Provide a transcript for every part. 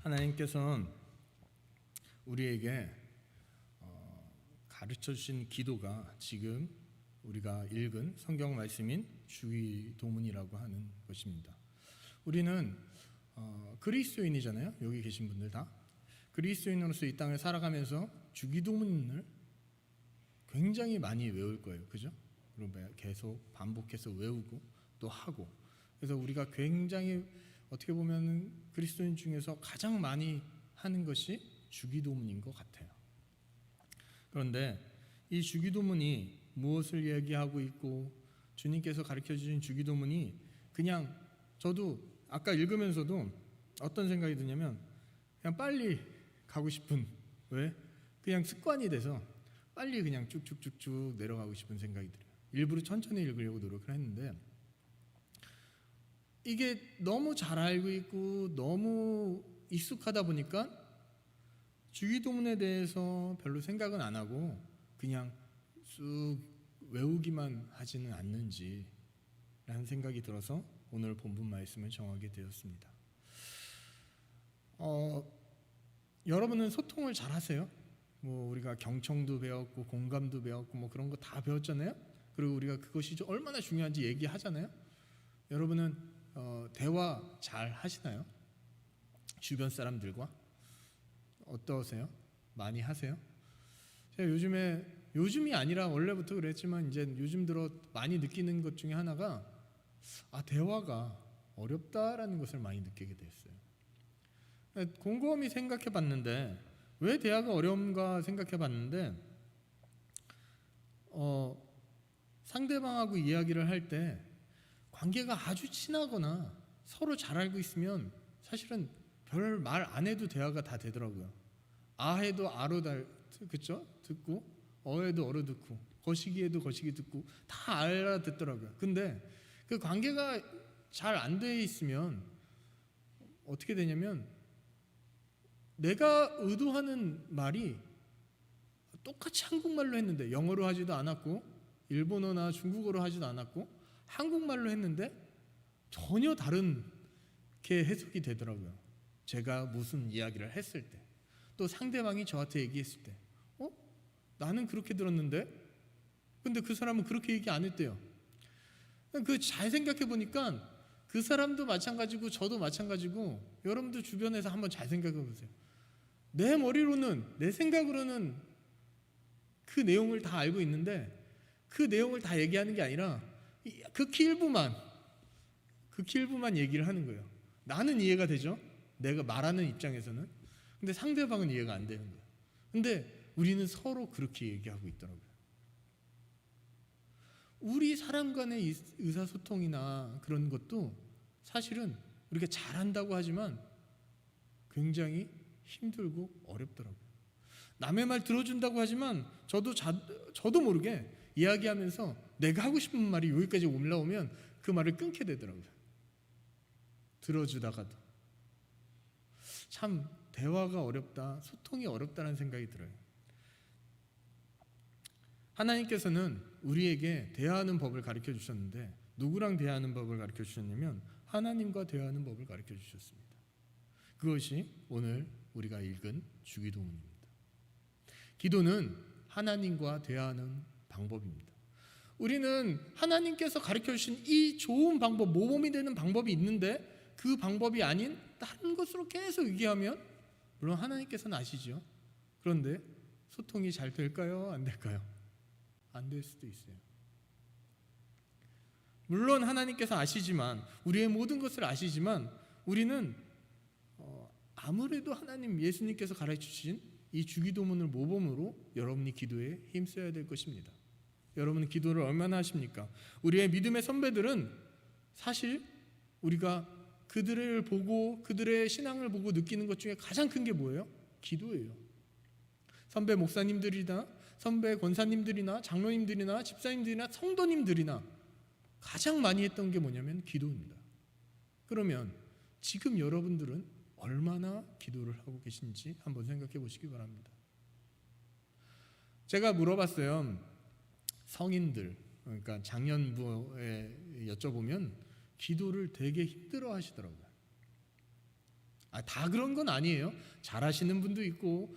하나님께서는 우리에게 가르쳐 주신 기도가 지금 우리가 읽은 성경 말씀인 주기도문이라고 하는 것입니다. 우리는 그리스도인이잖아요. 여기 계신 분들 다 그리스도인으로서 이 땅을 살아가면서 주기도문을 굉장히 많이 외울 거예요. 그죠? 그리고 계속 반복해서 외우고 또 하고, 그래서 우리가 굉장히 어떻게 보면 그리스도인 중에서 가장 많이 하는 것이 주기도문인 것 같아요. 그런데 이 주기도문이 무엇을 얘기하고 있고, 주님께서 가르쳐 주신 주기도문이 그냥, 저도 아까 읽으면서도 어떤 생각이 드냐면 그냥 빨리 가고 싶은, 왜? 그냥 습관이 돼서 빨리 그냥 쭉쭉쭉쭉 내려가고 싶은 생각이 들어요. 일부러 천천히 읽으려고 노력을 했는데 이게 너무 잘 알고 있고 너무 익숙하다 보니까 주기도문에 대해서 별로 생각은 안 하고 그냥 쑥 외우기만 하지는 않는지 라는 생각이 들어서 오늘 본문 말씀을 정하게 되었습니다. 여러분은 소통을 잘 하세요? 우리가 경청도 배웠고 공감도 배웠고 그런 거 다 배웠잖아요. 그리고 우리가 그것이 얼마나 중요한지 얘기하잖아요. 여러분은 대화 잘 하시나요? 주변 사람들과 어떠세요? 많이 하세요? 제가 요즘이 아니라 원래부터 그랬지만 이제 요즘 들어 많이 느끼는 것 중에 하나가 대화가 어렵다라는 것을 많이 느끼게 됐어요. 곰곰이 생각해 봤는데 왜 대화가 어려운가 생각해 봤는데 상대방하고 이야기를 할 때 관계가 아주 친하거나 서로 잘 알고 있으면 사실은 별 말 안 해도 대화가 다 되더라고요. 해도 아로 그쵸? 듣고, 어해도 어로 듣고, 거시기에도 거시기 듣고 다 알아듣더라고요. 근데 그 관계가 잘 안 돼 있으면 어떻게 되냐면 내가 의도하는 말이 똑같이 한국말로 했는데 영어로 하지도 않았고 일본어나 중국어로 하지도 않았고 한국말로 했는데 전혀 다른게 해석이 되더라고요. 제가 무슨 이야기를 했을 때, 또 상대방이 저한테 얘기했을 때 나는 그렇게 들었는데 근데 그 사람은 그렇게 얘기 안 했대요. 잘 생각해 보니까 그 사람도 마찬가지고 저도 마찬가지고, 여러분도 주변에서 한번 잘 생각해 보세요. 내 머리로는, 내 생각으로는 그 내용을 다 알고 있는데 그 내용을 다 얘기하는 게 아니라 극히 일부만 얘기를 하는 거예요. 나는 이해가 되죠? 내가 말하는 입장에서는. 근데 상대방은 이해가 안 되는 거예요. 근데 우리는 서로 그렇게 얘기하고 있더라고요. 우리 사람 간의 의사소통이나 그런 것도 사실은 우리가 잘한다고 하지만 굉장히 힘들고 어렵더라고요. 남의 말 들어준다고 하지만 저도 모르게 이야기하면서 내가 하고 싶은 말이 여기까지 올라오면 그 말을 끊게 되더라고요. 들어주다가도. 참 대화가 어렵다, 소통이 어렵다는 생각이 들어요. 하나님께서는 우리에게 대화하는 법을 가르쳐 주셨는데 누구랑 대화하는 법을 가르쳐 주셨냐면 하나님과 대화하는 법을 가르쳐 주셨습니다. 그것이 오늘 우리가 읽은 주기도문입니다. 기도는 하나님과 대화하는 방법입니다. 우리는 하나님께서 가르쳐 주신 이 좋은 방법, 모범이 되는 방법이 있는데 그 방법이 아닌 다른 것으로 계속 얘기하면, 물론 하나님께서는 아시죠. 그런데 소통이 잘 될까요? 안 될까요? 안 될 수도 있어요. 물론 하나님께서 아시지만, 우리의 모든 것을 아시지만 우리는 아무래도 하나님, 예수님께서 가르쳐주신 이 주기도문을 모범으로 여러분이 기도에 힘써야 될 것입니다. 여러분은 기도를 얼마나 하십니까? 우리의 믿음의 선배들은 사실 우리가 그들을 보고 그들의 신앙을 보고 느끼는 것 중에 가장 큰 게 뭐예요? 기도예요. 선배 목사님들이나 선배 권사님들이나 장로님들이나 집사님들이나 성도님들이나 가장 많이 했던 게 뭐냐면 기도입니다. 그러면 지금 여러분들은 얼마나 기도를 하고 계신지 한번 생각해 보시기 바랍니다. 제가 물어봤어요. 성인들, 그러니까 장년부에 여쭤보면 기도를 되게 힘들어 하시더라고요. 다 그런 건 아니에요. 잘하시는 분도 있고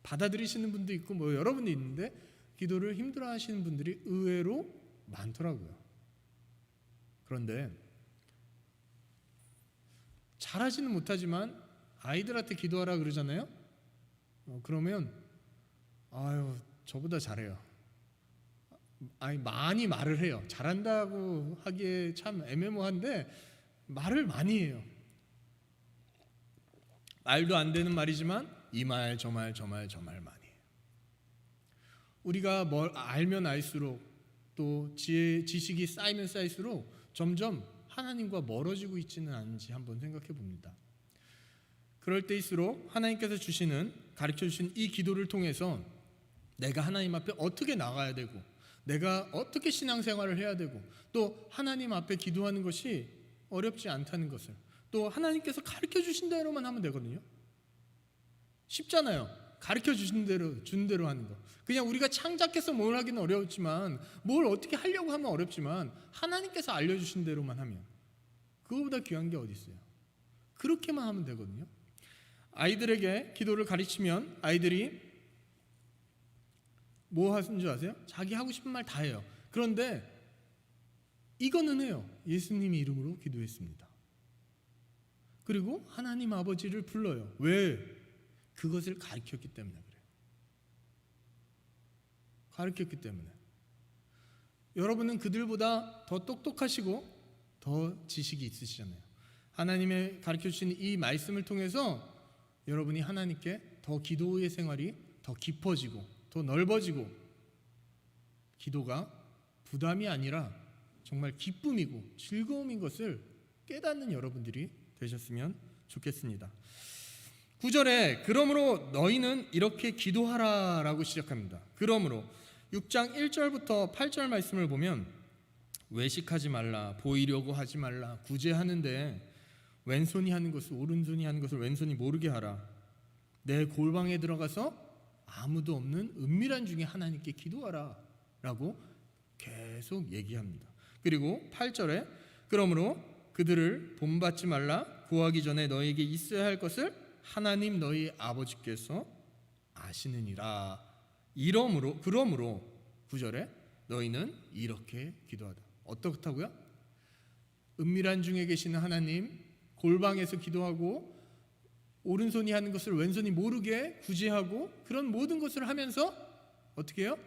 받아들이시는 분도 있고 뭐 여러분이 있는데 기도를 힘들어하시는 분들이 의외로 많더라고요. 그런데 잘하지는 못하지만 아이들한테 기도하라 그러잖아요. 그러면 아유 저보다 잘해요. 많이 말을 해요. 잘한다고 하기에 참 애매모호한데 말을 많이 해요. 말도 안 되는 말이지만 이 말 저 말 저 말 저 말 많이 해요. 우리가 뭘 알면 알수록 또 지식이 쌓이면 쌓일수록 점점 하나님과 멀어지고 있지는 않은지 한번 생각해 봅니다. 그럴 때일수록 하나님께서 가르쳐 주신 이 기도를 통해서 내가 하나님 앞에 어떻게 나가야 되고 내가 어떻게 신앙생활을 해야 되고 또 하나님 앞에 기도하는 것이 어렵지 않다는 것을 또 하나님께서 가르쳐 주신 대로만 하면 되거든요. 쉽잖아요. 가르쳐 주신 대로 준 대로 하는 거. 그냥 우리가 창작해서 뭘 하기는 어렵지만 뭘 어떻게 하려고 하면 어렵지만 하나님께서 알려주신 대로만 하면 그거보다 귀한 게 어디 있어요. 그렇게만 하면 되거든요. 아이들에게 기도를 가르치면 아이들이 뭐 하는 줄 아세요? 자기 하고 싶은 말 다 해요. 그런데 이거는 해요. 예수님의 이름으로 기도했습니다. 그리고 하나님 아버지를 불러요. 왜? 그것을 가르쳤기 때문에 그래요. 가르쳤기 때문에. 여러분은 그들보다 더 똑똑하시고 더 지식이 있으시잖아요. 하나님의 가르쳐주신 이 말씀을 통해서 여러분이 하나님께 더 기도의 생활이 더 깊어지고 더 넓어지고 기도가 부담이 아니라 정말 기쁨이고 즐거움인 것을 깨닫는 여러분들이 되셨으면 좋겠습니다. 9절에 그러므로 너희는 이렇게 기도하라 라고 시작합니다. 그러므로 6장 1절부터 8절 말씀을 보면 외식하지 말라, 보이려고 하지 말라, 구제하는데 왼손이 하는 것을 오른손이 하는 것을 왼손이 모르게 하라. 내 골방에 들어가서 아무도 없는 은밀한 중에 하나님께 기도하라 라고 계속 얘기합니다. 그리고 8절에 그러므로 그들을 본받지 말라, 구하기 전에 너희에게 있어야 할 것을 하나님 너희 아버지께서 아시느니라. 그러므로 9절에 너희는 이렇게 기도하다. 어떻다고요? 은밀한 중에 계시는 하나님, 골방에서 기도하고 오른손이 하는 것을 왼손이 모르게 구제하고 그런 모든 것을 하면서 어떻게 해요?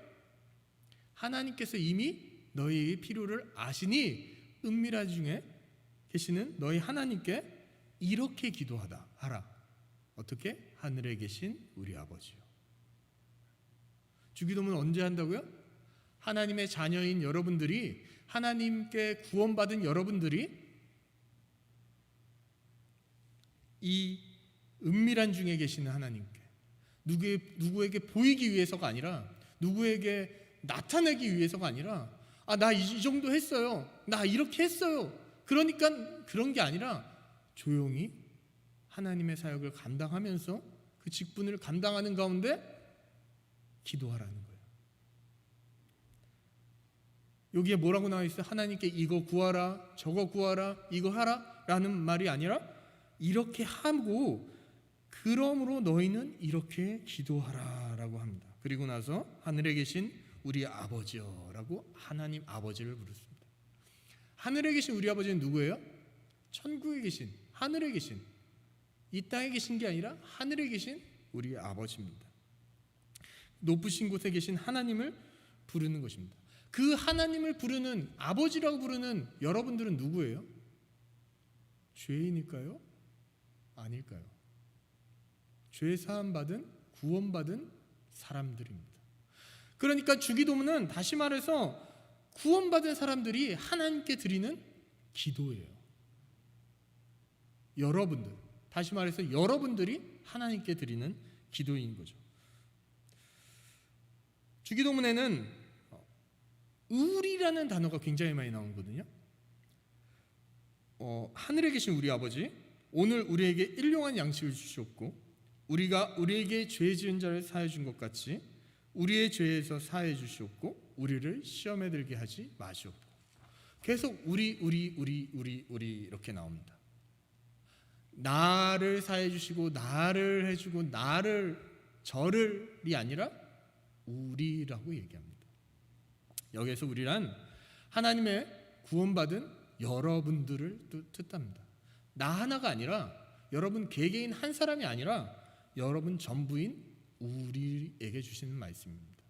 하나님께서 이미 너희의 필요를 아시니 은밀한 중에 계시는 너희 하나님께 이렇게 기도하다 하라. 어떻게? 하늘에 계신 우리 아버지요. 주기도문 언제 한다고요? 하나님의 자녀인 여러분들이, 하나님께 구원받은 여러분들이 이 은밀한 중에 계시는 하나님께 누구에게 보이기 위해서가 아니라, 누구에게 나타내기 위해서가 아니라, 나 이 정도 했어요, 나 이렇게 했어요, 그러니까 그런 게 아니라 조용히 하나님의 사역을 감당하면서 그 직분을 감당하는 가운데 기도하라는 거예요. 여기에 뭐라고 나와 있어요? 하나님께 이거 구하라, 저거 구하라, 이거 하라 라는 말이 아니라 이렇게 하고 그러므로 너희는 이렇게 기도하라 라고 합니다. 그리고 나서 하늘에 계신 우리 아버지여 라고 하나님 아버지를 부르습니다. 하늘에 계신 우리 아버지는 누구예요? 천국에 계신, 하늘에 계신, 이 땅에 계신 게 아니라 하늘에 계신 우리 아버지입니다. 높으신 곳에 계신 하나님을 부르는 것입니다. 그 하나님을 부르는, 아버지라고 부르는 여러분들은 누구예요? 죄인일까요? 아닐까요? 죄 사함 받은, 구원받은 사람들입니다. 그러니까 주기도문은 다시 말해서 구원받은 사람들이 하나님께 드리는 기도예요. 여러분들, 다시 말해서 여러분들이 하나님께 드리는 기도인 거죠. 주기도문에는 우리라는 단어가 굉장히 많이 나오거든요. 하늘에 계신 우리 아버지, 오늘 우리에게 일용할 양식을 주시옵고 우리가 우리에게 죄 지은 자를 사해 준 것 같이 우리의 죄에서 사해 주시옵고 우리를 시험에 들게 하지 마시옵고. 계속 우리 이렇게 나옵니다. 나를 사해 주시고 나를 해주고 나를 저를이 아니라 우리라고 얘기합니다. 여기에서 우리란 하나님의 구원받은 여러분들을 뜻합니다. 나 하나가 아니라 여러분 개개인 한 사람이 아니라 여러분 전부인 우리에게 주시는 말씀입니다.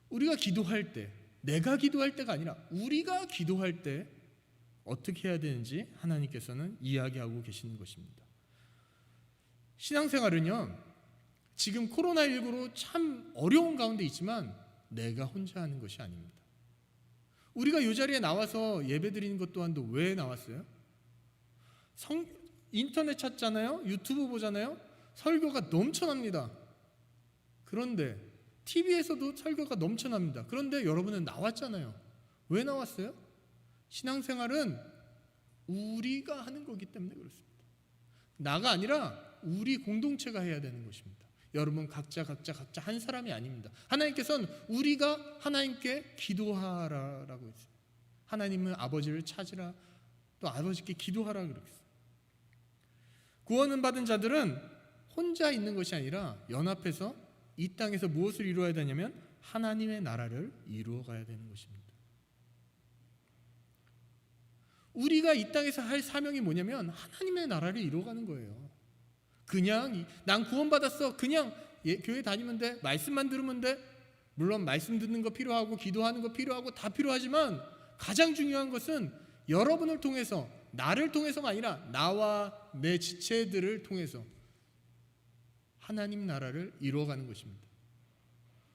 우리가 기도할 때, 내가 기도할 때가 아니라 우리가 기도할 때 어떻게 해야 되는지 하나님께서는 이야기하고 계시는 것입니다. 신앙생활은요, 지금 코로나19로 참 어려운 가운데 있지만 내가 혼자 하는 것이 아닙니다. 우리가 이 자리에 나와서 예배 드리는 것 또한도 왜 나왔어요? 인터넷 찾잖아요. 유튜브 보잖아요. 설교가 넘쳐납니다. 그런데 TV에서도 설교가 넘쳐납니다. 그런데 여러분은 나왔잖아요. 왜 나왔어요? 신앙생활은 우리가 하는 거기 때문에 그렇습니다. 나가 아니라 우리 공동체가 해야 되는 것입니다. 여러분 각자 한 사람이 아닙니다. 하나님께서는 우리가 하나님께 기도하라라고 했어요. 하나님은 아버지를 찾으라, 또 아버지께 기도하라 그랬어요. 구원을 받은 자들은 혼자 있는 것이 아니라 연합해서 이 땅에서 무엇을 이루어야 되냐면 하나님의 나라를 이루어가야 되는 것입니다. 우리가 이 땅에서 할 사명이 뭐냐면 하나님의 나라를 이루어가는 거예요. 그냥 난 구원받았어, 그냥 교회 다니면 돼, 말씀만 들으면 돼. 물론 말씀 듣는 거 필요하고 기도하는 거 필요하고 다 필요하지만 가장 중요한 것은 여러분을 통해서, 나를 통해서가 아니라 나와 내 지체들을 통해서 하나님 나라를 이루어가는 것입니다.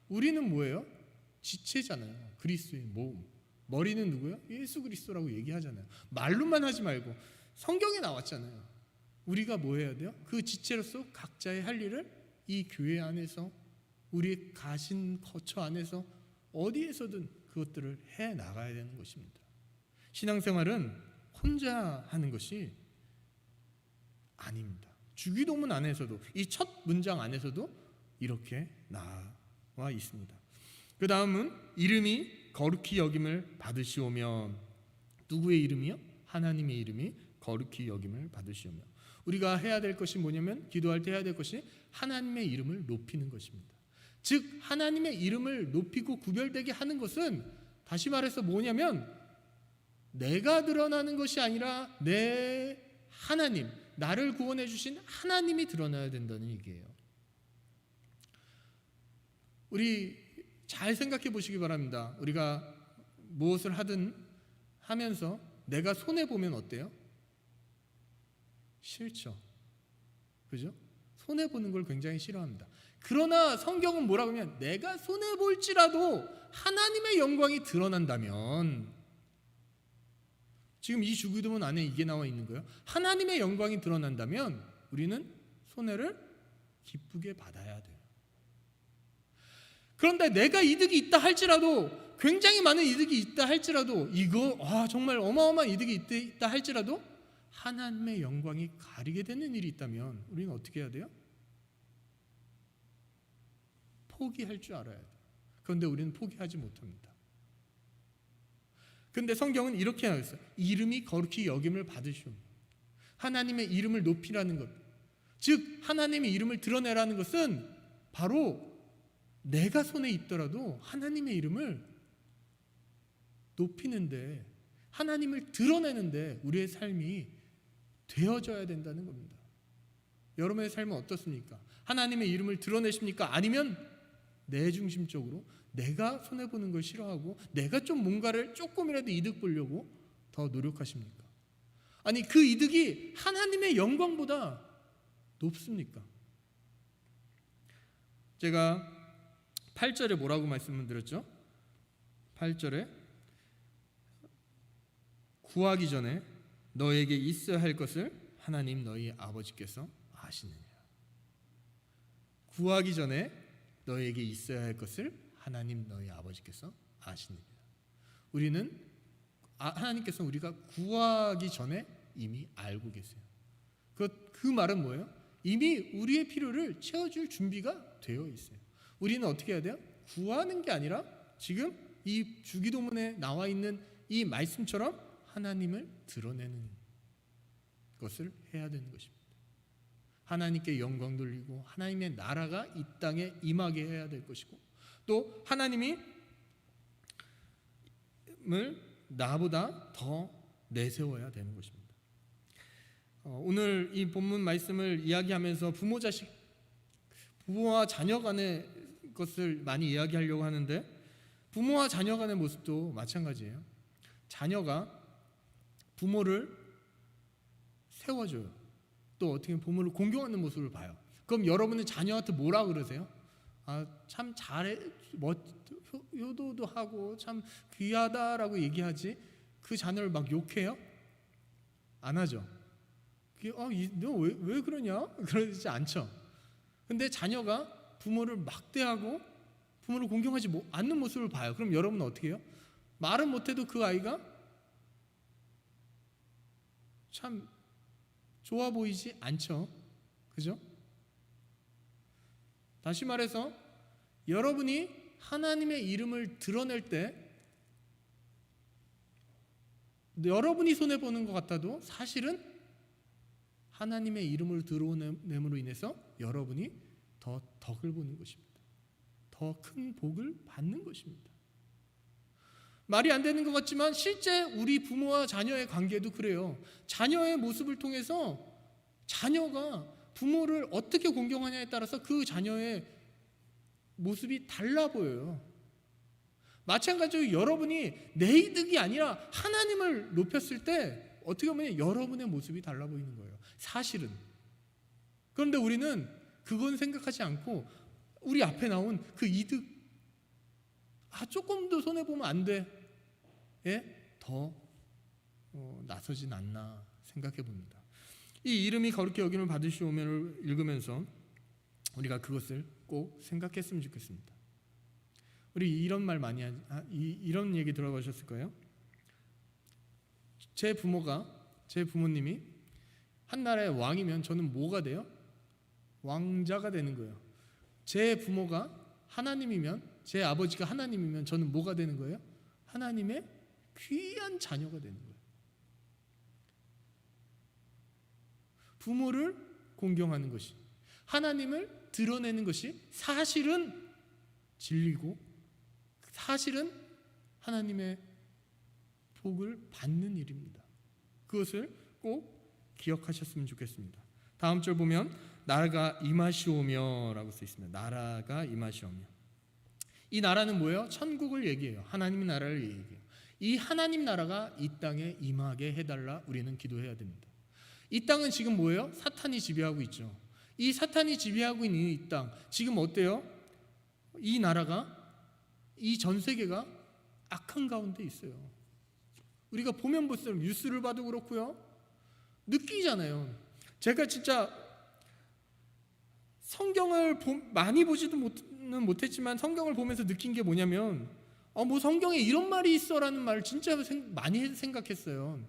우리는 뭐예요? 지체잖아요. 그리스도의 몸. 머리는 누구예요? 예수 그리스도라고 얘기하잖아요. 말로만 하지 말고 성경에 나왔잖아요. 우리가 뭐 해야 돼요? 그 지체로서 각자의 할 일을 이 교회 안에서, 우리의 가신 거처 안에서 어디에서든 그것들을 해 나가야 되는 것입니다. 신앙생활은 혼자 하는 것이 아닙니다. 주기도문 안에서도, 이 첫 문장 안에서도 이렇게 나와 있습니다. 그 다음은 이름이 거룩히 여김을 받으시오며. 누구의 이름이요? 하나님의 이름이 거룩히 여김을 받으시오며. 우리가 해야 될 것이 뭐냐면, 기도할 때 해야 될 것이 하나님의 이름을 높이는 것입니다. 즉 하나님의 이름을 높이고 구별되게 하는 것은, 다시 말해서 뭐냐면 내가 드러나는 것이 아니라 내 하나님, 나를 구원해 주신 하나님이 드러나야 된다는 얘기예요. 우리 잘 생각해 보시기 바랍니다. 우리가 무엇을 하든 하면서 내가 손해보면 어때요? 싫죠. 그죠? 손해보는 걸 굉장히 싫어합니다. 그러나 성경은 뭐라고 하면, 내가 손해볼지라도 하나님의 영광이 드러난다면, 지금 이 주기도문 안에 이게 나와 있는 거예요. 하나님의 영광이 드러난다면 우리는 손해를 기쁘게 받아야 돼요. 그런데 내가 이득이 있다 할지라도, 굉장히 많은 이득이 있다 할지라도, 이거 정말 어마어마한 이득이 있다 할지라도 하나님의 영광이 가리게 되는 일이 있다면 우리는 어떻게 해야 돼요? 포기할 줄 알아야 돼요. 그런데 우리는 포기하지 못합니다. 그런데 성경은 이렇게 나와있어요. 이름이 거룩히 여김을 받으시오. 하나님의 이름을 높이라는 것, 즉 하나님의 이름을 드러내라는 것은 바로 내가 손에 있더라도 하나님의 이름을 높이는데, 하나님을 드러내는데 우리의 삶이 되어져야 된다는 겁니다. 여러분의 삶은 어떻습니까? 하나님의 이름을 드러내십니까? 아니면 내 중심적으로 내가 손해보는 걸 싫어하고 내가 좀 뭔가를 조금이라도 이득 보려고 더 노력하십니까? 아니, 그 이득이 하나님의 영광보다 높습니까? 제가 8절에 뭐라고 말씀을 드렸죠? 8절에 구하기 전에 너에게 있어야 할 것을 하나님 너희 아버지께서 아시느니라. 구하기 전에 너에게 있어야 할 것을 하나님 너희 아버지께서 아시느니라. 우리는 하나님께서는 우리가 구하기 전에 이미 알고 계세요. 그 말은 뭐예요? 이미 우리의 필요를 채워줄 준비가 되어 있어요. 우리는 어떻게 해야 돼요? 구하는 게 아니라 지금 이 주기도문에 나와 있는 이 말씀처럼 하나님을 드러내는, 것을 해야 되는 것입니다. 하나님께 영광 돌리고 하나님의 나라가 이 땅에 임하게 해야 될 것이고, 또 하나님이 나보다 더 내세워야 되는 것입니다. 오늘 이 본문 말씀을 이야기하면서 부모와 자녀 간의 것을 많이 이야기하려고 하는데, 부모와 자녀 간의 모습도 마찬가지예요. 자녀가 부모를 세워줘요. 또 어떻게 부모를 공경하는 모습을 봐요. 그럼 여러분은 자녀한테 뭐라 그러세요? 참 잘해, 효도도 하고 참 귀하다라고 얘기하지, 그 자녀를 막 욕해요? 안 하죠. 너 왜 그러냐? 그러지 않죠. 근데 자녀가 부모를 막대하고 부모를 공경하지 않는 모습을 봐요. 그럼 여러분은 어떻게 해요? 말은 못해도 그 아이가 참 좋아 보이지 않죠. 그죠? 다시 말해서 여러분이 하나님의 이름을 드러낼 때 여러분이 손해보는 것 같아도 사실은 하나님의 이름을 드러냄으로 인해서 여러분이 더 덕을 보는 것입니다. 더 큰 복을 받는 것입니다. 말이 안 되는 것 같지만 실제 우리 부모와 자녀의 관계도 그래요. 자녀의 모습을 통해서 자녀가 부모를 어떻게 공경하냐에 따라서 그 자녀의 모습이 달라 보여요. 마찬가지로 여러분이 내 이득이 아니라 하나님을 높였을 때 어떻게 보면 여러분의 모습이 달라 보이는 거예요. 사실은. 그런데 우리는 그건 생각하지 않고 우리 앞에 나온 그 이득, 조금 더 손해보면 안 돼, 더 나서진 않나 생각해 봅니다. 이 이름이 거룩히 여김을 받으시오면을 읽으면서 우리가 그것을 꼭 생각했으면 좋겠습니다. 우리 이런 말 많이 이런 얘기 들어보셨을 거예요. 제 부모님이 한 나라의 왕이면 저는 뭐가 돼요? 왕자가 되는 거예요. 제 부모가 하나님이면, 제 아버지가 하나님이면 저는 뭐가 되는 거예요? 하나님의 귀한 자녀가 되는 거예요. 부모를 공경하는 것이, 하나님을 드러내는 것이 사실은 진리고 사실은 하나님의 복을 받는 일입니다. 그것을 꼭 기억하셨으면 좋겠습니다. 다음 절 보면 나라가 임하시오며 라고 써 있습니다. 나라가 임하시오며. 이 나라는 뭐예요? 천국을 얘기해요. 하나님의 나라를 얘기해요. 이 하나님 나라가 이 땅에 임하게 해달라 우리는 기도해야 됩니다. 이 땅은 지금 뭐예요? 사탄이 지배하고 있죠. 이 사탄이 지배하고 있는 이 땅, 지금 어때요? 이 나라가, 이 전 세계가 악한 가운데 있어요. 우리가 보면 볼수록 뉴스를 봐도 그렇고요, 느끼잖아요. 제가 진짜 성경을 많이 보지도 못했지만 성경을 보면서 느낀 게 뭐냐면, 뭐 성경에 이런 말이 있어라는 말을 진짜 많이 생각했어요.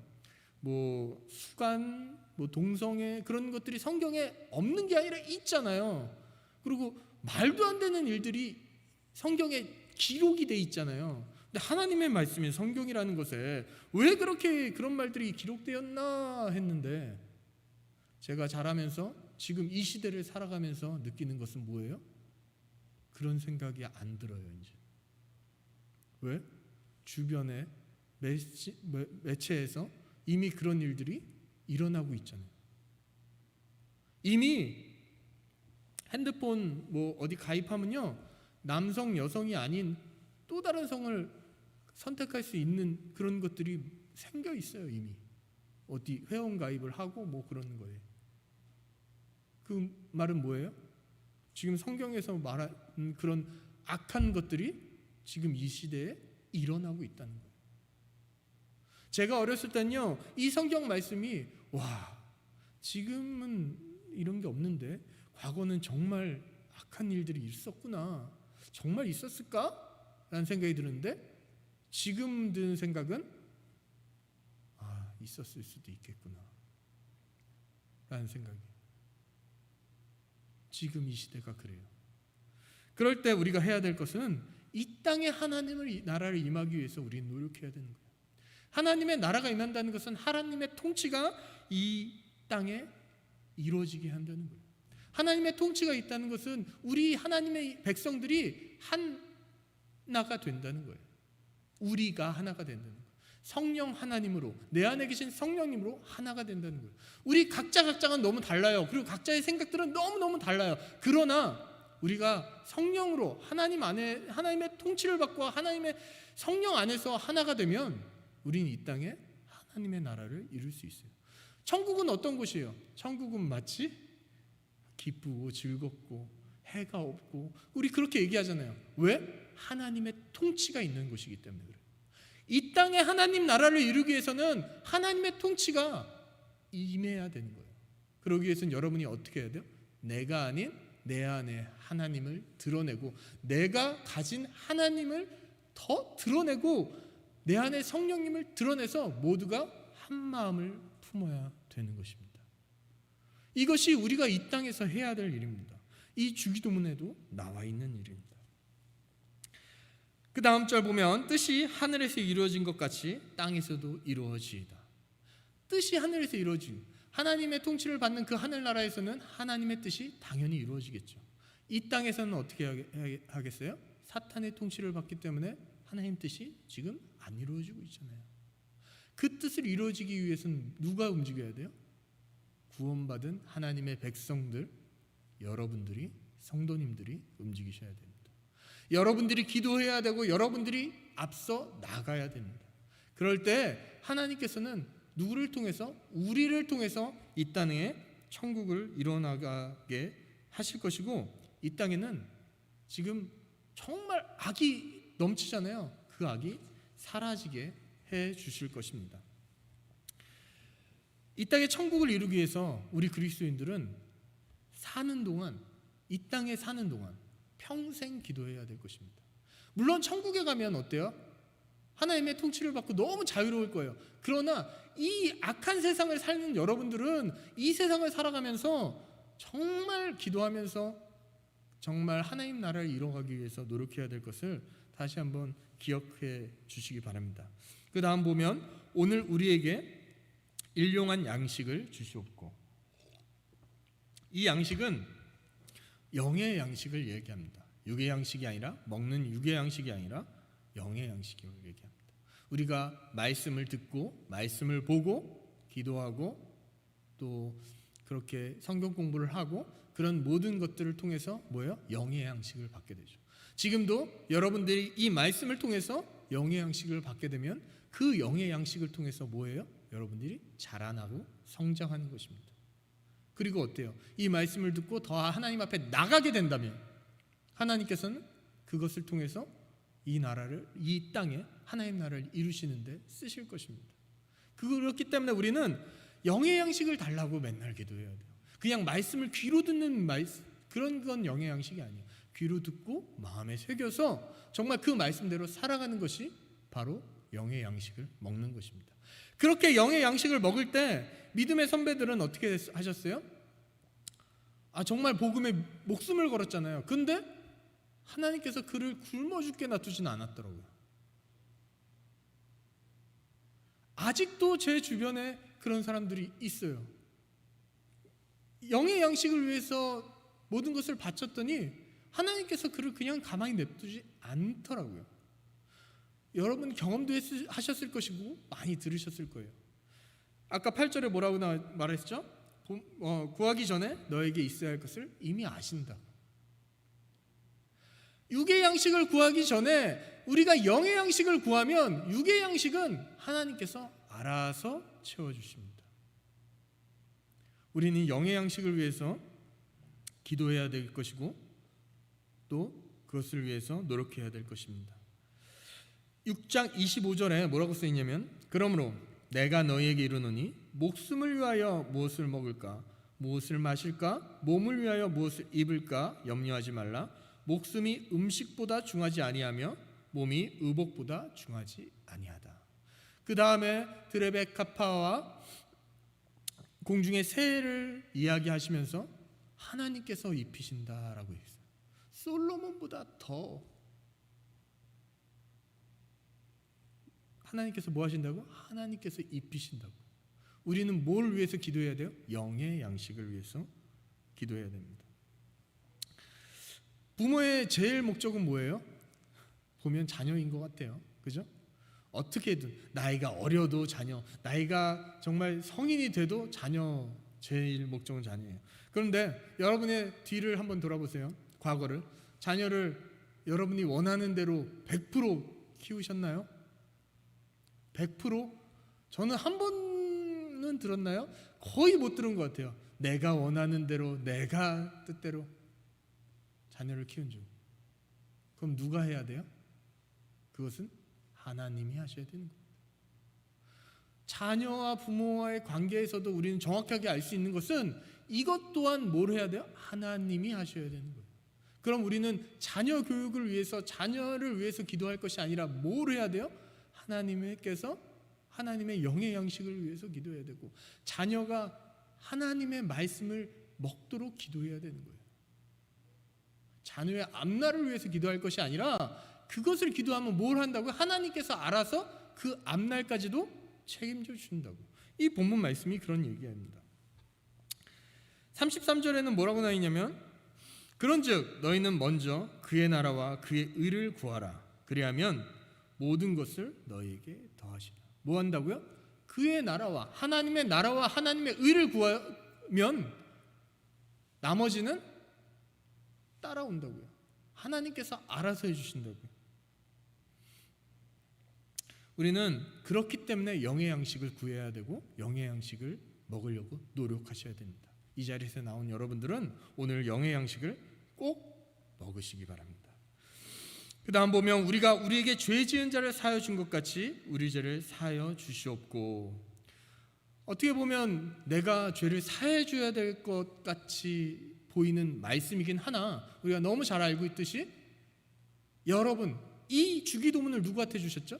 뭐 수간, 뭐 동성애, 그런 것들이 성경에 없는 게 아니라 있잖아요. 그리고 말도 안 되는 일들이 성경에 기록이 돼 있잖아요. 근데 하나님의 말씀인 성경이라는 것에 왜 그렇게 그런 말들이 기록되었나 했는데, 제가 자라면서 지금 이 시대를 살아가면서 느끼는 것은 뭐예요? 그런 생각이 안 들어요. 이제 왜? 주변의 매체에서 이미 그런 일들이 일어나고 있잖아요. 이미 핸드폰 뭐 어디 가입하면요, 남성 여성이 아닌 또 다른 성을 선택할 수 있는 그런 것들이 생겨 있어요. 이미 어디 회원 가입을 하고 뭐 그러는 거예요. 그 말은 뭐예요? 지금 성경에서 말한 그런 악한 것들이 지금 이 시대에 일어나고 있다는 거예요. 제가 어렸을 때는요, 이 성경 말씀이 지금은 이런 게 없는데 과거는 정말 악한 일들이 있었구나, 정말 있었을까? 라는 생각이 드는데, 지금 드는 생각은 있었을 수도 있겠구나 라는 생각이. 지금 이 시대가 그래요. 그럴 때 우리가 해야 될 것은 이 땅에 하나님의 나라를 임하기 위해서 우리는 노력해야 되는 거예요. 하나님의 나라가 임한다는 것은 하나님의 통치가 이 땅에 이루어지게 한다는 거예요. 하나님의 통치가 있다는 것은 우리 하나님의 백성들이 하나가 된다는 거예요. 우리가 하나가 된다는 거예요. 성령 하나님으로, 내 안에 계신 성령님으로 하나가 된다는 거예요. 우리 각자가 너무 달라요. 그리고 각자의 생각들은 너무너무 달라요. 그러나 우리가 성령으로 하나님 안에, 하나님의 통치를 받고 하나님의 성령 안에서 하나가 되면 우리는 이 땅에 하나님의 나라를 이룰 수 있어요. 천국은 어떤 곳이에요? 천국은 마치 기쁘고 즐겁고 해가 없고, 우리 그렇게 얘기하잖아요. 왜? 하나님의 통치가 있는 곳이기 때문에 그래요. 이 땅에 하나님 나라를 이루기 위해서는 하나님의 통치가 임해야 되는 거예요. 그러기 위해서는 여러분이 어떻게 해야 돼요? 내가 아닌 내 안에 하나님을 드러내고, 내가 가진 하나님을 더 드러내고, 내 안에 성령님을 드러내서 모두가 한 마음을 품어야 되는 것입니다. 이것이 우리가 이 땅에서 해야 될 일입니다. 이 주기도문에도 나와 있는 일입니다. 그 다음 절 보면 뜻이 하늘에서 이루어진 것 같이 땅에서도 이루어지이다. 뜻이 하늘에서 이루어진, 하나님의 통치를 받는 그 하늘나라에서는 하나님의 뜻이 당연히 이루어지겠죠. 이 땅에서는 어떻게 하겠어요? 사탄의 통치를 받기 때문에 하나님 뜻이 지금 안 이루어지고 있잖아요. 그 뜻을 이루어지기 위해서는 누가 움직여야 돼요? 구원받은 하나님의 백성들, 여러분들이, 성도님들이 움직이셔야 됩니다. 여러분들이 기도해야 되고 여러분들이 앞서 나가야 됩니다. 그럴 때 하나님께서는 누구를 통해서? 우리를 통해서 이 땅에 천국을 이뤄나가게 하실 것이고, 이 땅에는 지금 정말 악이 넘치잖아요. 그 악이 사라지게 해 주실 것입니다. 이 땅에 천국을 이루기 위해서 우리 그리스도인들은 사는 동안, 이 땅에 사는 동안 평생 기도해야 될 것입니다. 물론 천국에 가면 어때요? 하나님의 통치를 받고 너무 자유로울 거예요. 그러나 이 악한 세상을 사는 여러분들은 이 세상을 살아가면서 정말 기도하면서 정말 하나님 나라를 이뤄가기 위해서 노력해야 될 것을 다시 한번 기억해 주시기 바랍니다. 그 다음 보면 오늘 우리에게 일용할 양식을 주시옵고, 이 양식은 영의 양식을 얘기합니다. 육의 양식이 아니라, 먹는 육의 양식이 아니라 영의 양식을 얘기합니다. 우리가 말씀을 듣고 말씀을 보고 기도하고 또 그렇게 성경 공부를 하고 그런 모든 것들을 통해서 뭐예요? 영의 양식을 받게 되죠. 지금도 여러분들이 이 말씀을 통해서 영의 양식을 받게 되면 그 영의 양식을 통해서 뭐예요? 여러분들이 자라나고 성장하는 것입니다. 그리고 어때요? 이 말씀을 듣고 더 하나님 앞에 나가게 된다면 하나님께서는 그것을 통해서 이 나라를, 이 땅에 하나님 나라를 이루시는데 쓰실 것입니다. 그렇기 때문에 우리는 영의 양식을 달라고 맨날 기도해야 돼요. 그냥 말씀을 귀로 듣는 그런 건 영의 양식이 아니에요. 귀로 듣고 마음에 새겨서 정말 그 말씀대로 살아가는 것이 바로 영의 양식을 먹는 것입니다. 그렇게 영의 양식을 먹을 때 믿음의 선배들은 어떻게 하셨어요? 정말 복음에 목숨을 걸었잖아요. 근데 하나님께서 그를 굶어 죽게 놔두지는 않았더라고요. 아직도 제 주변에 그런 사람들이 있어요. 영의 양식을 위해서 모든 것을 바쳤더니 하나님께서 그를 그냥 가만히 냅두지 않더라고요. 여러분 경험도 하셨을 것이고 많이 들으셨을 거예요. 아까 8절에 뭐라고 말했죠? 구하기 전에 너에게 있어야 할 것을 이미 아신다. 육의 양식을 구하기 전에 우리가 영의 양식을 구하면 육의 양식은 하나님께서 알아서 채워주십니다. 우리는 영의 양식을 위해서 기도해야 될 것이고 또 그것을 위해서 노력해야 될 것입니다. 6장 25절에 뭐라고 쓰이냐면, 그러므로 내가 너희에게 이르노니 목숨을 위하여 무엇을 먹을까, 무엇을 마실까, 몸을 위하여 무엇을 입을까 염려하지 말라. 목숨이 음식보다 중하지 아니하며 몸이 의복보다 중하지 아니하다. 그 다음에 드레베카파와 공중의 새를 이야기하시면서 하나님께서 입히신다라고 했어요. 솔로몬보다 더 하나님께서 뭐 하신다고? 하나님께서 입히신다고. 우리는 뭘 위해서 기도해야 돼요? 영의 양식을 위해서 기도해야 됩니다. 부모의 제일 목적은 뭐예요? 보면 자녀인 것 같아요. 그죠? 어떻게든 나이가 어려도 자녀, 나이가 정말 성인이 돼도 자녀, 제일 목적은 자녀예요. 그런데 여러분의 뒤를 한번 돌아보세요. 과거를. 자녀를 여러분이 원하는 대로 100% 키우셨나요? 100%? 저는 한 번은 들었나요? 거의 못 들은 것 같아요. 내가 원하는 대로, 내가 뜻대로 자녀를 키운 줄. 그럼 누가 해야 돼요? 그것은 하나님이 하셔야 되는 거예요. 자녀와 부모와의 관계에서도 우리는 정확하게 알 수 있는 것은 이것 또한 뭘 해야 돼요? 하나님이 하셔야 되는 거예요. 그럼 우리는 자녀 교육을 위해서, 자녀를 위해서 기도할 것이 아니라 뭘 해야 돼요? 하나님께서 하나님의 영의 양식을 위해서 기도해야 되고, 자녀가 하나님의 말씀을 먹도록 기도해야 되는 거예요. 자녀의 앞날을 위해서 기도할 것이 아니라 그것을 기도하면 뭘 한다고요? 하나님께서 알아서 그 앞날까지도 책임져 주신다고. 이 본문 말씀이 그런 얘기입니다. 33절에는 뭐라고 나와 있냐면, 그런즉 너희는 먼저 그의 나라와 그의 의를 구하라. 그리하면 모든 것을 너희에게 더하시라. 뭐 한다고요? 그의 나라와 하나님의 의를 구하면 나머지는 따라온다고요. 하나님께서 알아서 해주신다고요. 우리는 그렇기 때문에 영의 양식을 구해야 되고 영의 양식을 먹으려고 노력하셔야 됩니다. 이 자리에서 나온 여러분들은 오늘 영의 양식을 꼭 먹으시기 바랍니다. 그 다음 보면, 우리가 우리에게 죄 지은 자를 사하여 준 것 같이 우리 죄를 사하여 주시옵고. 어떻게 보면 내가 죄를 사해 줘야 될 것 같이 보이는 말씀이긴 하나, 우리가 너무 잘 알고 있듯이 여러분, 이 주기도문을 누구한테 주셨죠?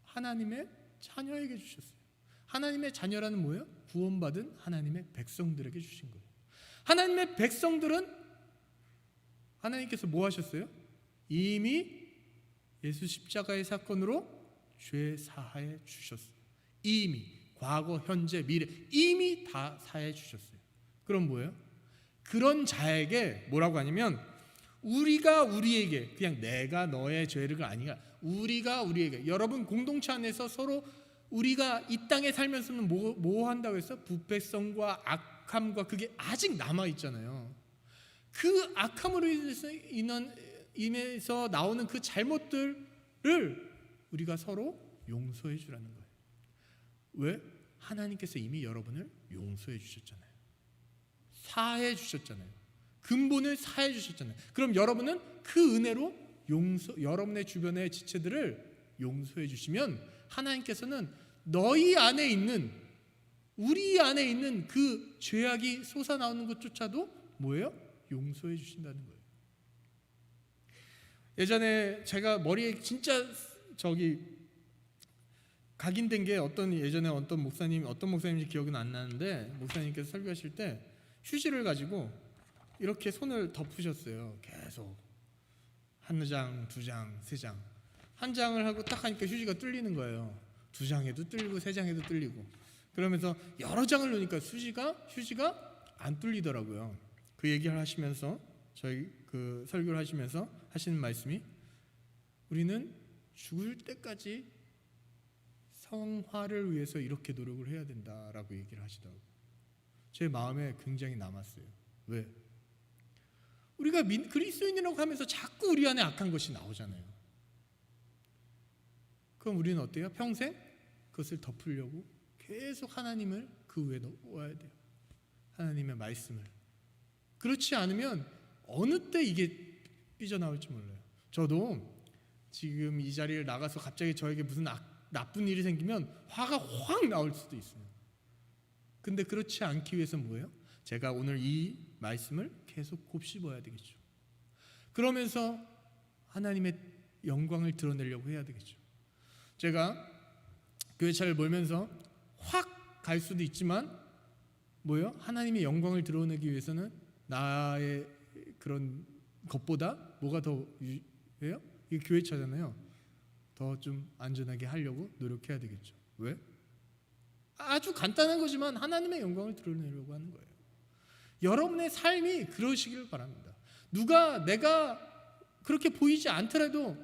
하나님의 자녀에게 주셨어요. 하나님의 자녀라는 뭐예요? 구원받은 하나님의 백성들에게 주신 거예요. 하나님의 백성들은 하나님께서 뭐 하셨어요? 이미 예수 십자가의 사건으로 죄 사하여 주셨어요. 이미 과거, 현재, 미래 이미 다 사해 주셨어요. 그럼 뭐예요? 그런 자에게 뭐라고 하냐면, 우리가 우리에게, 그냥 내가 너의 죄를 아니라 우리가 우리에게, 여러분 공동체 안에서 서로 우리가 이 땅에 살면서는 뭐 한다고 했어? 부패성과 악함과 그게 아직 남아 있잖아요. 그 악함으로 인해서 나오는 그 잘못들을 우리가 서로 용서해 주라는 거예요. 왜? 하나님께서 이미 여러분을 용서해 주셨잖아요. 사해 주셨잖아요. 근본을 사해 주셨잖아요. 그럼 여러분은 그 은혜로 여러분의 주변의 지체들을 용서해 주시면, 하나님께서는 너희 안에 있는, 우리 안에 있는 그 죄악이 솟아나오는 것조차도 뭐예요? 용서해 주신다는 거예요. 예전에 제가 머리에 진짜 각인된 게, 예전에 어떤 목사님인지 기억은 안 나는데, 목사님께서 설교하실 때 휴지를 가지고 이렇게 손을 덮으셨어요. 계속 한 장, 두 장, 세 장. 한 장을 하고 딱 하니까 휴지가 뚫리는 거예요. 두 장에도 뚫리고 세 장에도 뚫리고. 그러면서 여러 장을 놓으니까 휴지가 안 뚫리더라고요. 그 얘기를 하시면서, 저희 그 설교를 하시면서 하시는 말씀이, 우리는 죽을 때까지 성화를 위해서 이렇게 노력을 해야 된다라고 얘기를 하시더라고요. 제 마음에 굉장히 남았어요. 왜? 우리가 그리스도인이라고 하면서 자꾸 우리 안에 악한 것이 나오잖아요. 그럼 우리는 어때요? 평생 그것을 덮으려고 계속 하나님을 그 위에 놓아야 돼요. 하나님의 말씀을. 그렇지 않으면 어느 때 이게 삐져나올지 몰라요. 저도 지금 이 자리를 나가서 갑자기 저에게 무슨 나쁜 일이 생기면 화가 확 나올 수도 있어요. 근데 그렇지 않기 위해서 뭐예요? 제가 오늘 이 말씀을 계속 곱씹어야 되겠죠. 그러면서 하나님의 영광을 드러내려고 해야 되겠죠. 제가 교회차를 몰면서 확 갈 수도 있지만 뭐예요? 하나님의 영광을 드러내기 위해서는 나의 그런 것보다 뭐가 더 유해요? 이게 교회차잖아요. 더 좀 안전하게 하려고 노력해야 되겠죠. 왜? 아주 간단한 거지만 하나님의 영광을 드러내려고 하는 거예요. 여러분의 삶이 그러시길 바랍니다. 내가 그렇게 보이지 않더라도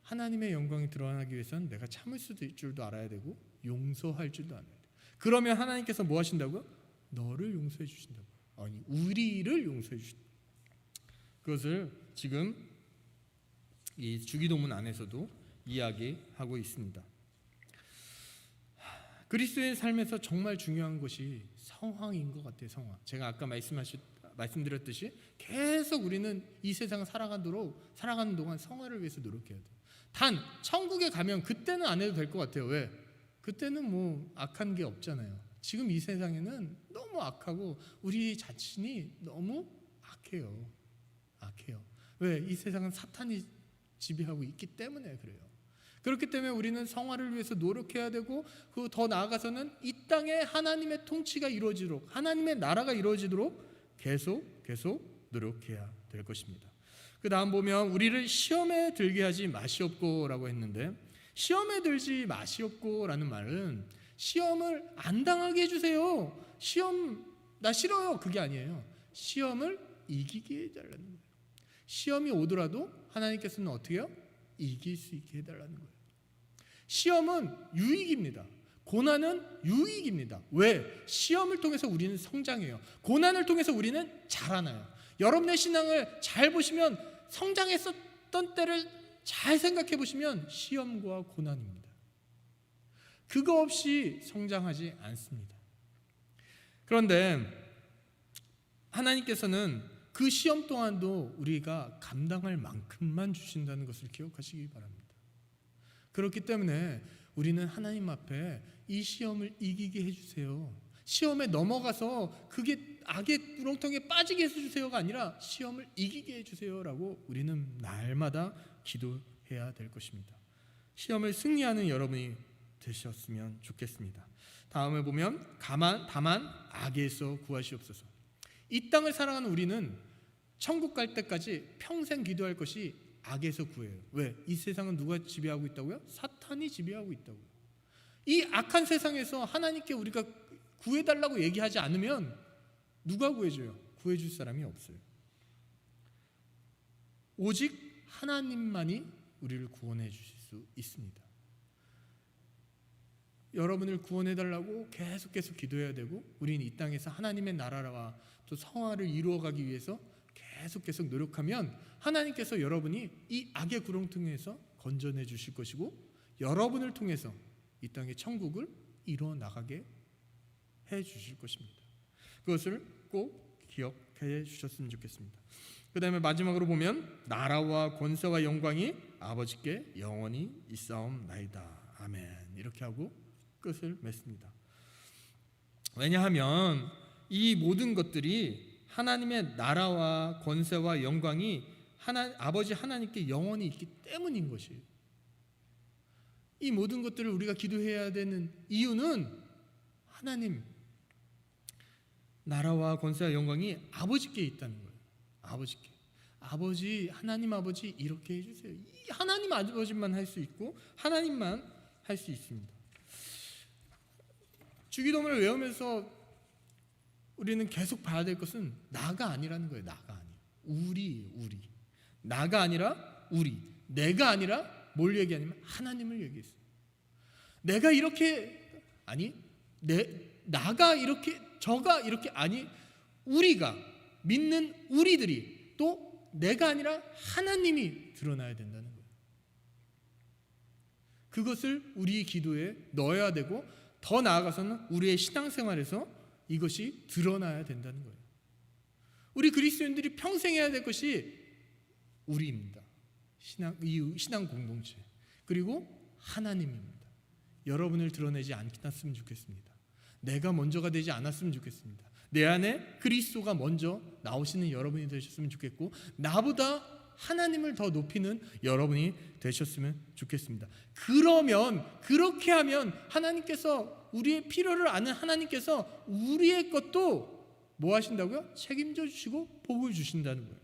하나님의 영광이 드러나기 위해서는 내가 참을 수도 있을 줄도 알아야 되고 용서할 줄도 알아야 돼요. 그러면 하나님께서 뭐 하신다고요? 너를 용서해 주신다고요. 아니, 우리를 용서해 주신다고요. 그것을 지금 이 주기도문 안에서도 이야기하고 있습니다. 그리스도의 삶에서 정말 중요한 것이 성황인 것 같아요. 성황. 제가 아까 말씀드렸듯이 계속 우리는 이 세상을 살아가는 동안 성화를 위해서 노력해야 돼요. 단 천국에 가면 그때는 안 해도 될 것 같아요. 왜? 그때는 뭐 악한 게 없잖아요. 지금 이 세상에는 너무 악하고 우리 자신이 너무 악해요. 왜? 이 세상은 사탄이 지배하고 있기 때문에 그래요. 그렇기 때문에 우리는 성화를 위해서 노력해야 되고, 그 더 나아가서는 이 땅에 하나님의 통치가 이루어지도록, 하나님의 나라가 이루어지도록 계속 노력해야 될 것입니다. 그 다음 보면 우리를 시험에 들게 하지 마시옵고라고 했는데, 시험에 들지 마시옵고라는 말은 시험을 안 당하게 해주세요, 시험 나 싫어요, 그게 아니에요. 시험을 이기게 해달라는 거예요. 시험이 오더라도 하나님께서는 어떻게 해요? 이길 수 있게 해달라는 거예요. 시험은 유익입니다. 고난은 유익입니다. 왜? 시험을 통해서 우리는 성장해요. 고난을 통해서 우리는 자라나요. 여러분의 신앙을 잘 보시면, 성장했었던 때를 잘 생각해 보시면 시험과 고난입니다. 그거 없이 성장하지 않습니다. 그런데 하나님께서는 그 시험 동안도 우리가 감당할 만큼만 주신다는 것을 기억하시기 바랍니다. 그렇기 때문에 우리는 하나님 앞에 이 시험을 이기게 해주세요, 시험에 넘어가서 그게 악의 우렁텅이에 빠지게 해주세요가 아니라 시험을 이기게 해주세요라고 우리는 날마다 기도해야 될 것입니다. 시험을 승리하는 여러분이 되셨으면 좋겠습니다. 다음에 보면 다만 악에서 구하시옵소서. 이 땅을 살아가는 우리는 천국 갈 때까지 평생 기도할 것이 악에서 구해요. 왜? 이 세상은 누가 지배하고 있다고요? 사탄이 지배하고 있다고요. 이 악한 세상에서 하나님께 우리가 구해달라고 얘기하지 않으면 누가 구해줘요? 구해줄 사람이 없어요. 오직 하나님만이 우리를 구원해 주실 수 있습니다. 여러분을 구원해달라고 계속 기도해야 되고, 우리는 이 땅에서 하나님의 나라와 또 성화를 이루어가기 위해서 계속 노력하면 하나님께서 여러분이 이 악의 구렁텅이에서 건져내 주실 것이고, 여러분을 통해서 이 땅의 천국을 이루어 나가게 해 주실 것입니다. 그것을 꼭 기억해 주셨으면 좋겠습니다. 그 다음에 마지막으로 보면 나라와 권세와 영광이 아버지께 영원히 있사옵나이다. 아멘. 이렇게 하고 끝을 맺습니다. 왜냐하면 이 모든 것들이 하나님의 나라와 권세와 영광이 아버지 하나님께 영원히 있기 때문인 것이에요. 이 모든 것들을 우리가 기도해야 되는 이유는 하나님 나라와 권세와 영광이 아버지께 있다는 거예요. 아버지께. 하나님 아버지 이렇게 해주세요. 이 하나님 아버지만 할 수 있고 하나님만 할 수 있습니다. 주기도문을 외우면서 우리는 계속 봐야 될 것은 나가 아니라는 거예요. 나가 아니에요. 우리. 나가 아니라 우리. 내가 아니라 뭘 얘기하냐면 하나님을 얘기했어요. 내가 이렇게 아니, 나가 이렇게, 저가 이렇게 아니, 우리가 믿는 우리들이 또 내가 아니라 하나님이 드러나야 된다는 거예요. 그것을 우리 기도에 넣어야 되고, 더 나아가서는 우리의 신앙생활에서 이것이 드러나야 된다는 거예요. 우리 그리스도인들이 평생 해야 될 것이 우리입니다. 신앙 공동체, 그리고 하나님입니다. 여러분을 드러내지 않았으면 좋겠습니다. 내가 먼저가 되지 않았으면 좋겠습니다. 내 안에 그리스도가 먼저 나오시는 여러분이 되셨으면 좋겠고, 나보다 하나님을 더 높이는 여러분이 되셨으면 좋겠습니다. 그렇게 하면 하나님께서, 우리의 필요를 아는 하나님께서 우리의 것도 뭐 하신다고요? 책임져 주시고 복을 주신다는 거예요.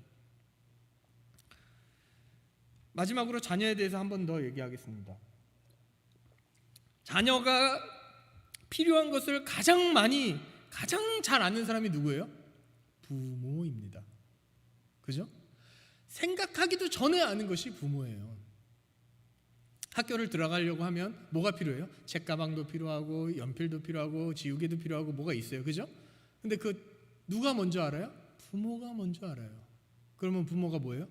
마지막으로 자녀에 대해서 한 번 더 얘기하겠습니다. 자녀가 필요한 것을 가장 잘 아는 사람이 누구예요? 부모입니다. 그죠? 생각하기도 전에 아는 것이 부모예요. 학교를 들어가려고 하면 뭐가 필요해요? 책가방도 필요하고 연필도 필요하고 지우개도 필요하고 뭐가 있어요. 그죠? 근데 누가 먼저 알아요? 부모가 먼저 알아요. 그러면 부모가 뭐예요?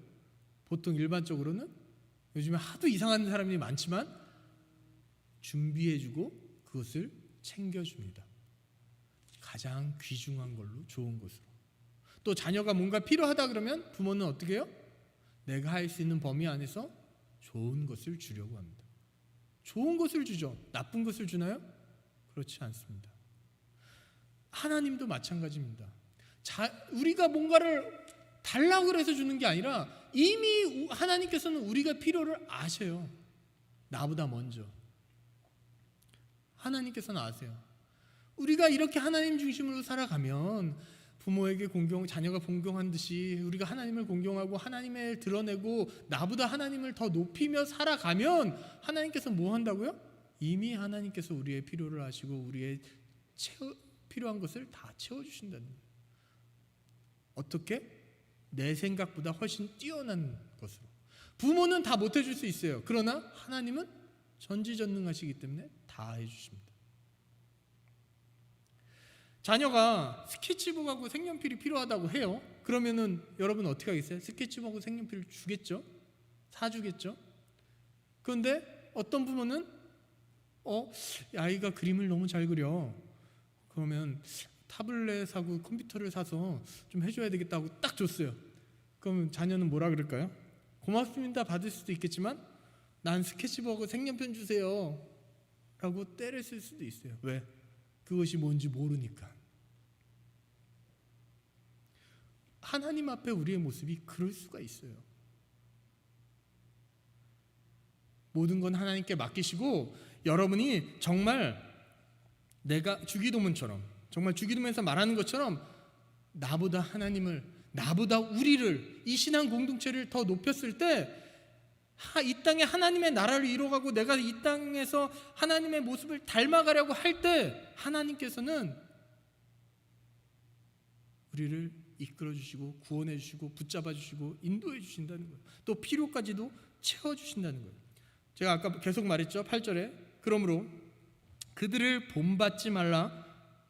보통 일반적으로는 요즘에 하도 이상한 사람이 많지만 준비해주고 그것을 챙겨줍니다. 가장 귀중한 걸로, 좋은 것으로. 또 자녀가 뭔가 필요하다 그러면 부모는 어떻게 해요? 내가 할 수 있는 범위 안에서 좋은 것을 주려고 합니다. 좋은 것을 주죠. 나쁜 것을 주나요? 그렇지 않습니다. 하나님도 마찬가지입니다. 우리가 뭔가를 달라고 그래서 주는 게 아니라 이미 하나님께서는 우리가 필요를 아셔요. 나보다 먼저. 하나님께서는 아세요. 우리가 이렇게 하나님 중심으로 살아가면 부모에게 자녀가 공경한 듯이 우리가 하나님을 공경하고 하나님을 드러내고 나보다 하나님을 더 높이며 살아가면 하나님께서 뭐 한다고요? 이미 하나님께서 우리의 필요를 아시고 우리의 필요한 것을 다 채워주신다는 거예요. 어떻게? 내 생각보다 훨씬 뛰어난 것으로. 부모는 다 못해줄 수 있어요. 그러나 하나님은 전지전능하시기 때문에 다 해주십니다. 자녀가 스케치북하고 색연필이 필요하다고 해요. 그러면은 여러분 어떻게 하겠어요? 스케치북하고 색연필을 주겠죠? 사주겠죠? 그런데 어떤 부모는 아이가 그림을 너무 잘 그려. 그러면 타블렛하고 컴퓨터를 사서 좀 해줘야 되겠다고 딱 줬어요. 그러면 자녀는 뭐라 그럴까요? 고맙습니다 받을 수도 있겠지만 난 스케치북하고 색연필 주세요 라고 때를 쓸 수도 있어요. 왜? 그것이 뭔지 모르니까. 하나님 앞에 우리의 모습이 그럴 수가 있어요. 모든 건 하나님께 맡기시고 여러분이 정말 내가 주기도문처럼 정말 주기도문에서 말하는 것처럼 나보다 우리를 이 신앙 공동체를 더 높였을 때 이 땅에 하나님의 나라를 이루어가고 내가 이 땅에서 하나님의 모습을 닮아가려고 할 때 하나님께서는 우리를 이끌어 주시고 구원해 주시고 붙잡아 주시고 인도해 주신다는 거예요. 또 필요까지도 채워 주신다는 거예요. 제가 아까 계속 말했죠. 8절에 그러므로 그들을 본받지 말라.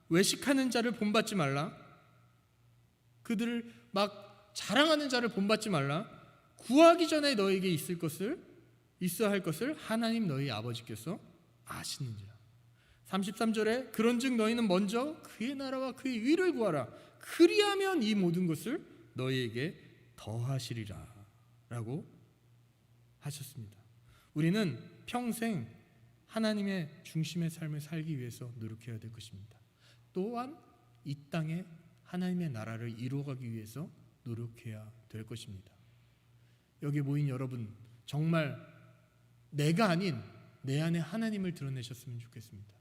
외식하는 자를 본받지 말라. 그들을 막 자랑하는 자를 본받지 말라. 구하기 전에 너에게 있어야 할 것을 하나님 너희 아버지께서 아시는지라. 33절에 그런즉 너희는 먼저 그의 나라와 그의 의를 구하라. 그리하면 이 모든 것을 너희에게 더하시리라 라고 하셨습니다. 우리는 평생 하나님의 중심의 삶을 살기 위해서 노력해야 될 것입니다. 또한 이 땅에 하나님의 나라를 이루어가기 위해서 노력해야 될 것입니다. 여기 모인 여러분 정말 내가 아닌 내 안에 하나님을 드러내셨으면 좋겠습니다.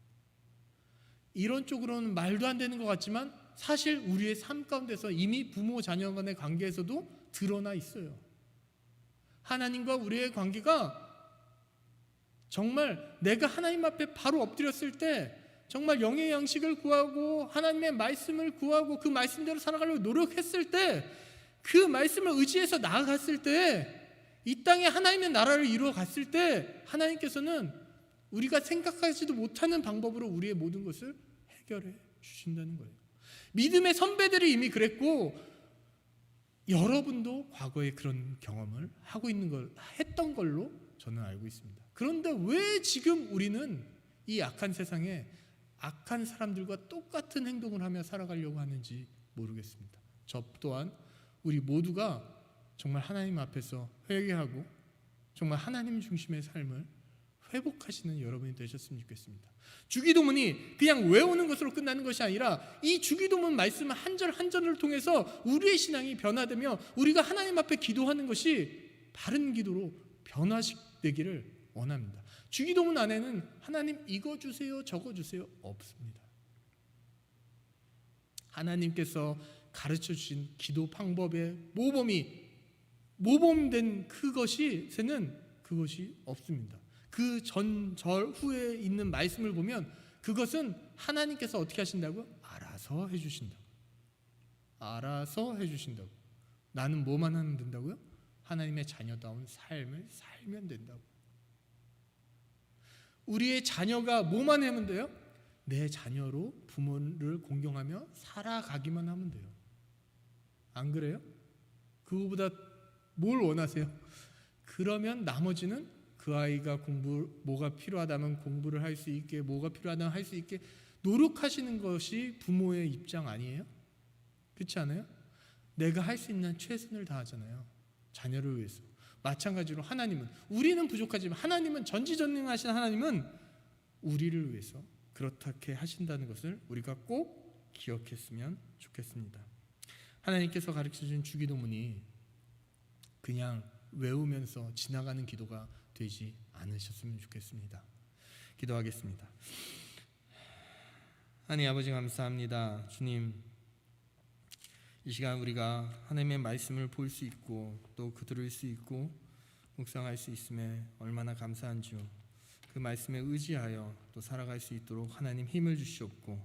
이런 쪽으로는 말도 안 되는 것 같지만 사실 우리의 삶 가운데서 이미 부모 자녀 간의 관계에서도 드러나 있어요. 하나님과 우리의 관계가 정말 내가 하나님 앞에 바로 엎드렸을 때 정말 영의 양식을 구하고 하나님의 말씀을 구하고 그 말씀대로 살아가려고 노력했을 때 그 말씀을 의지해서 나아갔을 때 이 땅에 하나님의 나라를 이루어 갔을 때 하나님께서는 우리가 생각하지도 못하는 방법으로 우리의 모든 것을 해결해 주신다는 거예요. 믿음의 선배들이 이미 그랬고 여러분도 과거에 그런 경험을 했던 걸로 저는 알고 있습니다. 그런데 왜 지금 우리는 이 악한 세상에 악한 사람들과 똑같은 행동을 하며 살아가려고 하는지 모르겠습니다. 저 또한 우리 모두가 정말 하나님 앞에서 회개하고 정말 하나님 중심의 삶을 회복하시는 여러분이 되셨으면 좋겠습니다. 주기도문이 그냥 외우는 것으로 끝나는 것이 아니라 이 주기도문 말씀 한 절 한 절을 통해서 우리의 신앙이 변화되며 우리가 하나님 앞에 기도하는 것이 바른 기도로 변화되기를 원합니다. 주기도문 안에는 하나님 이거 주세요 저거 주세요 없습니다. 하나님께서 가르쳐 주신 기도 방법의 모범된 그것이 없습니다. 그 전절 후에 있는 말씀을 보면 그것은 하나님께서 어떻게 하신다고? 알아서 해주신다고. 알아서 해주신다고. 나는 뭐만 하면 된다고요? 하나님의 자녀다운 삶을 살면 된다고. 우리의 자녀가 뭐만 하면 돼요? 내 자녀로 부모를 공경하며 살아가기만 하면 돼요. 안 그래요? 그거보다 뭘 원하세요? 그러면 나머지는 그 아이가 뭐가 필요하다면 공부를 할 수 있게, 뭐가 필요하다면 할 수 있게 노력하시는 것이 부모의 입장 아니에요? 그렇지 않아요? 내가 할 수 있는 최선을 다하잖아요. 자녀를 위해서. 마찬가지로 하나님은, 우리는 부족하지만 하나님은, 전지전능하신 하나님은 우리를 위해서 그렇게 하신다는 것을 우리가 꼭 기억했으면 좋겠습니다. 하나님께서 가르쳐준 주기도문이 그냥 외우면서 지나가는 기도가 되지 않으셨으면 좋겠습니다. 기도하겠습니다. 하나님 아버지 감사합니다. 주님, 이 시간 우리가 하나님의 말씀을 볼 수 있고 또 들을 수 있고 묵상할 수 있음에 얼마나 감사한지요. 그 말씀에 의지하여 또 살아갈 수 있도록 하나님 힘을 주시옵고,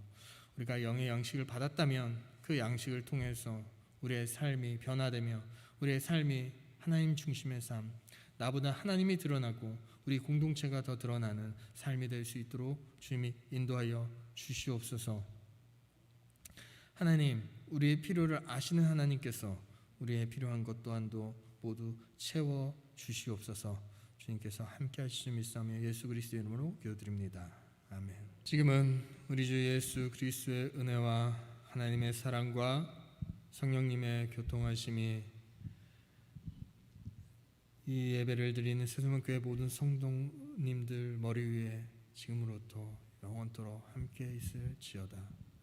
우리가 영의 양식을 받았다면 그 양식을 통해서 우리의 삶이 변화되며 우리의 삶이 하나님 중심의 삶, 나보다 하나님이 드러나고 우리 공동체가 더 드러나는 삶이 될 수 있도록 주님이 인도하여 주시옵소서. 하나님, 우리의 필요를 아시는 하나님께서 우리의 필요한 것 또한도 모두 채워 주시옵소서. 주님께서 함께 하시며 믿사오며 예수 그리스도의 이름으로 기도드립니다. 아멘. 지금은 우리 주 예수 그리스도의 은혜와 하나님의 사랑과 성령님의 교통하심이 이 예배를 드리는 세수문교회 모든 성도님들 머리 위에 지금으로부터 영원토록 함께 있을지어다.